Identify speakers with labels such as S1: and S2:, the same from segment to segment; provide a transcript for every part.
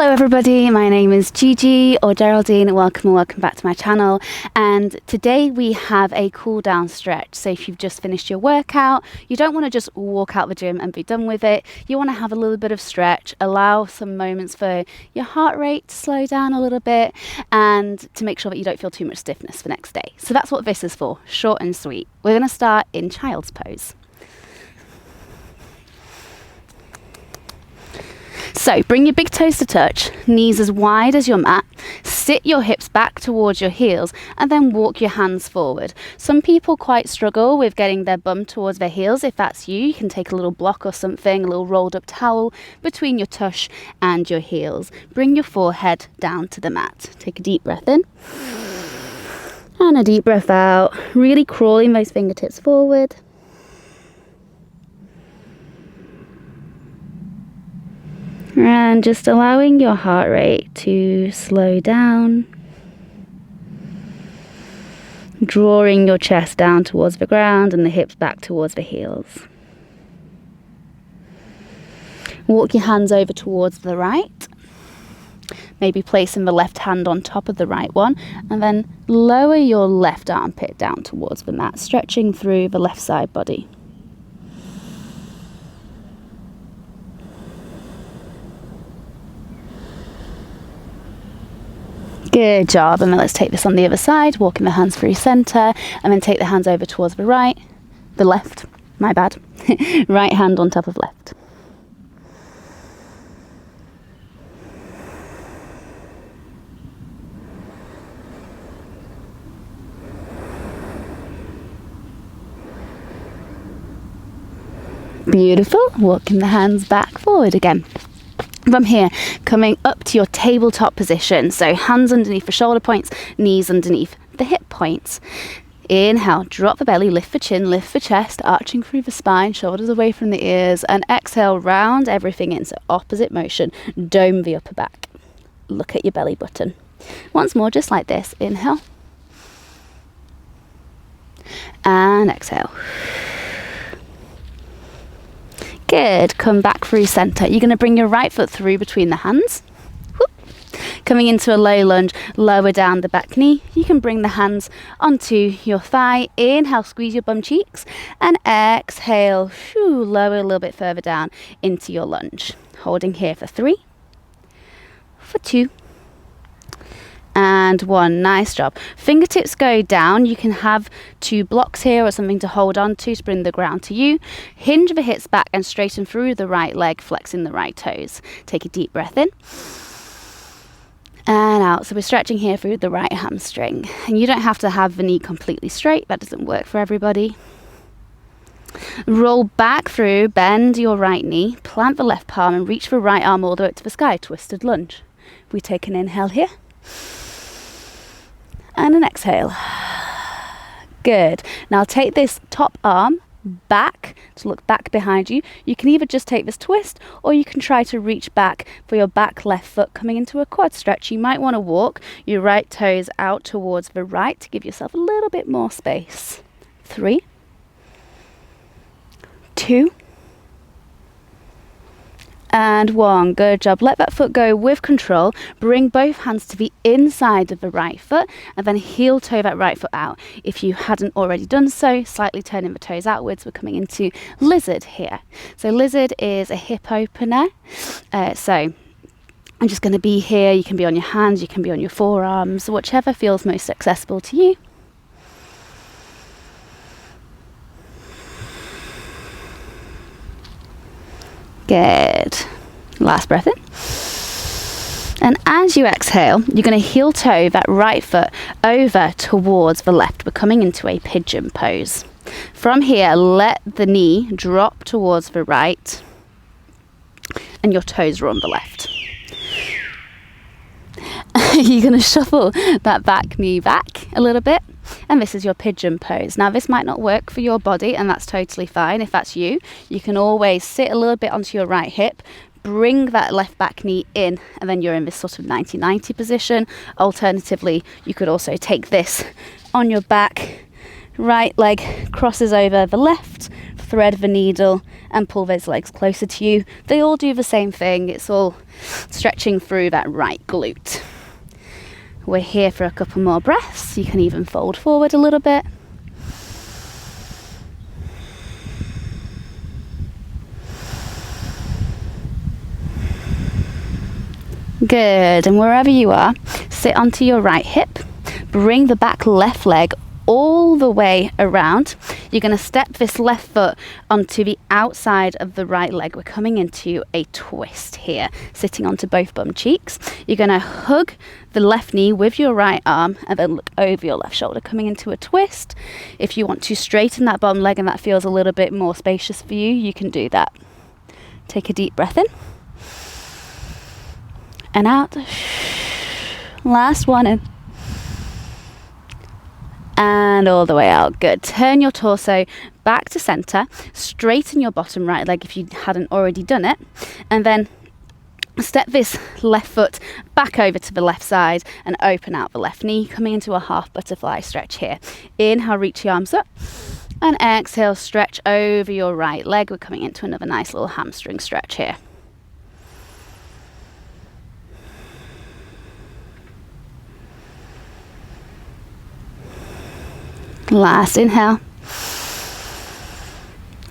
S1: Hello everybody, my name is GeGe or Geraldine. Welcome back to my channel. And today we have a cool down stretch. So if you've just finished your workout, you don't want to just walk out the gym and be done with it. You want to have a little bit of stretch, allow some moments for your heart rate to slow down a little bit and to make sure that you don't feel too much stiffness for next day. So that's what this is for, short and sweet. We're going to start in child's pose. So bring your big toes to touch, knees as wide as your mat, sit your hips back towards your heels and then walk your hands forward. Some people quite struggle with getting their bum towards their heels. If that's you, you can take a little block or something, a little rolled up towel between your tush and your heels. Bring your forehead down to the mat. Take a deep breath in and a deep breath out, really crawling those fingertips forward. And just allowing your heart rate to slow down, drawing your chest down towards the ground and the hips back towards the heels. Walk your hands over towards the right, maybe placing the left hand on top of the right one, and then lower your left armpit down towards the mat, stretching through the left side body. Good job. And then let's take this on the other side, walking the hands through center, and then take the hands over towards the right, the left, my bad, right hand on top of left. Beautiful. Walking the hands back forward again. From here, coming up to your tabletop position. So hands underneath the shoulder points, knees underneath the hip points. Inhale, drop the belly, lift the chin, lift the chest, arching through the spine, shoulders away from the ears. And exhale, round everything in. So opposite motion, dome the upper back. Look at your belly button. Once more, just like this. Inhale. And exhale. Good. Come back through center. You're going to bring your right foot through between the hands. Whoop. Coming into a low lunge, lower down the back knee. You can bring the hands onto your thigh. Inhale, squeeze your bum cheeks. And exhale, lower a little bit further down into your lunge. Holding here for 3, for 2, and 1. Nice job. Fingertips go down. You can have 2 blocks here or something to hold on to bring the ground to you. Hinge the hips back and straighten through the right leg, flexing the right toes. Take a deep breath in and out. So we're stretching here through the right hamstring. And you don't have to have the knee completely straight. That doesn't work for everybody. Roll back through, bend your right knee, plant the left palm and reach the right arm all the way up to the sky. Twisted lunge. We take an inhale here. And an exhale. Good. Now take this top arm back to look back behind you. You can either just take this twist or you can try to reach back for your back left foot coming into a quad stretch. You might want to walk your right toes out towards the right to give yourself a little bit more space. 3, 2, and 1. Good job. Let that foot go with control. Bring both hands to the inside of the right foot and then heel toe that right foot out. If you hadn't already done so, slightly turning the toes outwards. We're coming into lizard here. So lizard is a hip opener. So I'm just going to be here. You can be on your hands, you can be on your forearms, whichever feels most accessible to you. Good. Last breath in. And as you exhale, you're going to heel toe that right foot over towards the left. We're coming into a pigeon pose. From here, let the knee drop towards the right and your toes are on the left. You're going to shuffle that back knee back a little bit. And this is your pigeon pose. Now this might not work for your body and that's totally fine. If that's you, you can always sit a little bit onto your right hip, bring that left back knee in, and then you're in this sort of 90-90 position. Alternatively, you could also take this on your back, right leg crosses over the left, thread the needle and pull those legs closer to you. They all do the same thing. It's all stretching through that right glute. We're here for a couple more breaths. You can even fold forward a little bit. Good, and wherever you are, sit onto your right hip, bring the back left leg all the way around. You're going to step this left foot onto the outside of the right leg. We're coming into a twist here, sitting onto both bum cheeks. You're going to hug the left knee with your right arm and then look over your left shoulder, coming into a twist. If you want to straighten that bottom leg and that feels a little bit more spacious for you, you can do that. Take a deep breath in. And out. Last one in. And all the way out. Good. Turn your torso back to center. Straighten your bottom right leg if you hadn't already done it. And then step this left foot back over to the left side and open out the left knee, coming into a half butterfly stretch here. Inhale, reach your arms up. And exhale, stretch over your right leg. We're coming into another nice little hamstring stretch here. Last inhale.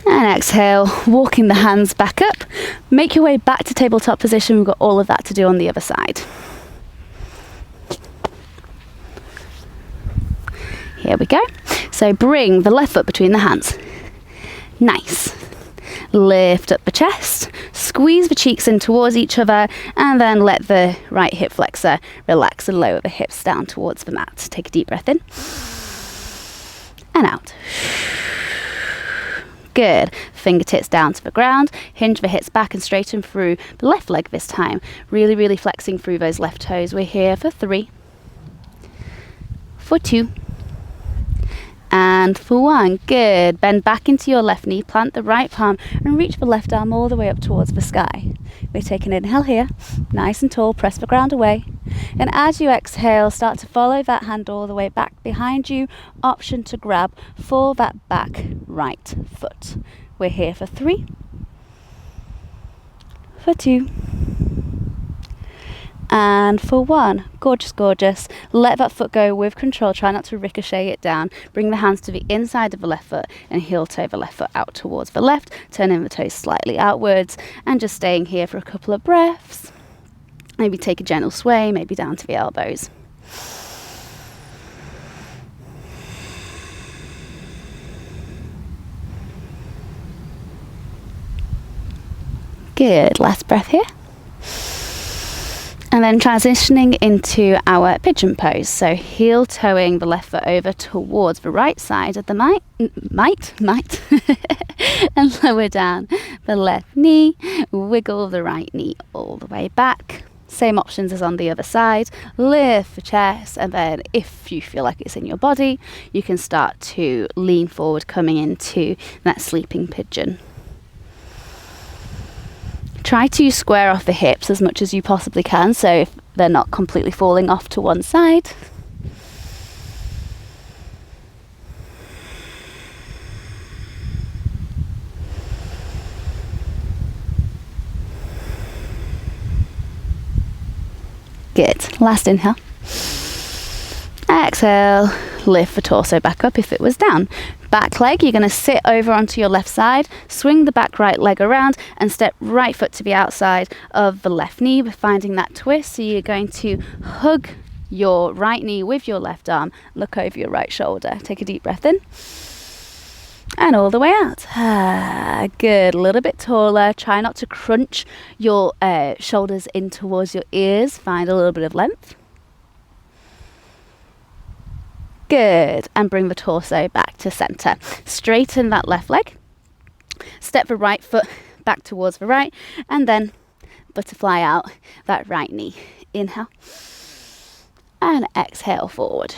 S1: And exhale, walking the hands back up. Make your way back to tabletop position. We've got all of that to do on the other side. Here we go. So bring the left foot between the hands. Nice. Lift up the chest, squeeze the cheeks in towards each other, and then let the right hip flexor relax and lower the hips down towards the mat. Take a deep breath in. And out. Good. Fingertips down to the ground. Hinge the hips back and straighten through the left leg this time. Really, really flexing through those left toes. We're here for 3, for 2, and for 1. Good. Bend back into your left knee, plant the right palm, and reach the left arm all the way up towards the sky. We're taking an inhale here, nice and tall, press the ground away. And as you exhale, start to follow that hand all the way back behind you. Option to grab for that back right foot. We're here for 3, for 2, and for 1. Gorgeous, gorgeous. Let that foot go with control. Try not to ricochet it down. Bring the hands to the inside of the left foot and heel toe the left foot out towards the left. Turning the toes slightly outwards and just staying here for a couple of breaths. Maybe take a gentle sway, maybe down to the elbows. Good. Last breath here. And then transitioning into our pigeon pose. So heel toeing the left foot over towards the right side of the might, and lower down the left knee. Wiggle the right knee all the way back. Same options as on the other side. Lift the chest, and then if you feel like it's in your body, you can start to lean forward, coming into that sleeping pigeon. Try to square off the hips as much as you possibly can, so if they're not completely falling off to one side. Good. Last inhale. Exhale. Lift the torso back up if it was down. Back leg, you're going to sit over onto your left side, swing the back right leg around and step right foot to the outside of the left knee. We're finding that twist. So you're going to hug your right knee with your left arm, look over your right shoulder. Take a deep breath in. And all the way out. Good. A little bit taller. Try not to crunch your shoulders in towards your ears. Find a little bit of length. Good. And bring the torso back to center. Straighten that left leg. Step the right foot back towards the right. And then butterfly out that right knee. Inhale. And exhale forward.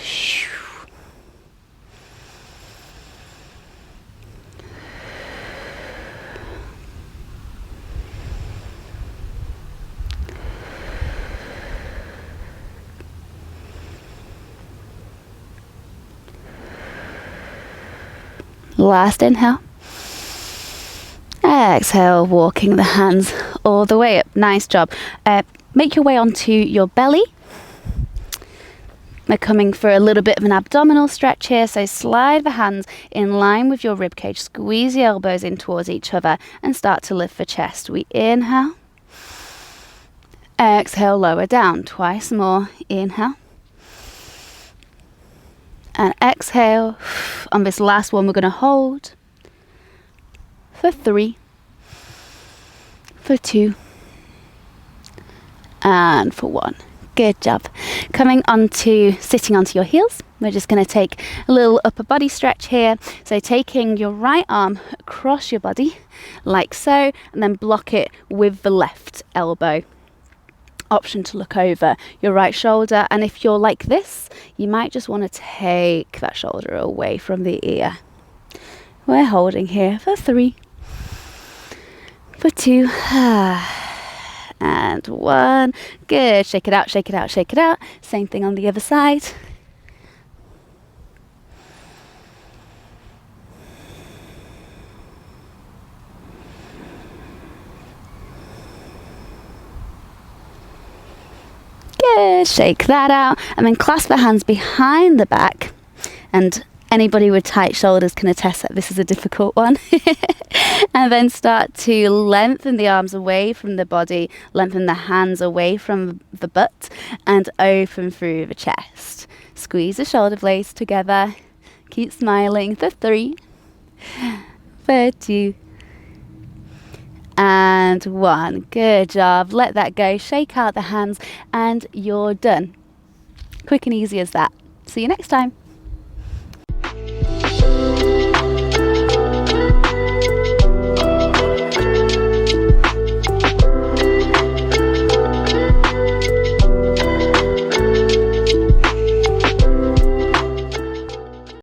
S1: Last inhale. Exhale, walking the hands all the way up. Nice job. Make your way onto your belly. We're coming for a little bit of an abdominal stretch here, so slide the hands in line with your rib cage. Squeeze the elbows in towards each other and start to lift the chest. We inhale. Exhale, lower down. Twice more. Inhale. And exhale. On this last one, we're going to hold for 3, for 2, and for 1. Good job. Coming onto sitting onto your heels, we're just going to take a little upper body stretch here. So taking your right arm across your body like so, and then block it with the left elbow. Option to look over your right shoulder, and if you're like this, you might just want to take that shoulder away from the ear. We're holding here for 3, for 2, and 1. Good. Shake it out, shake it out, shake it out. Same thing on the other side. Good. Shake that out, and then clasp the hands behind the back. And anybody with tight shoulders can attest that this is a difficult one. And then start to lengthen the arms away from the body, lengthen the hands away from the butt, and open through the chest. Squeeze the shoulder blades together. Keep smiling for 3, for 2, and 1. Good job. Let that go. Shake out the hands, and you're done. Quick and easy as that. See you next time.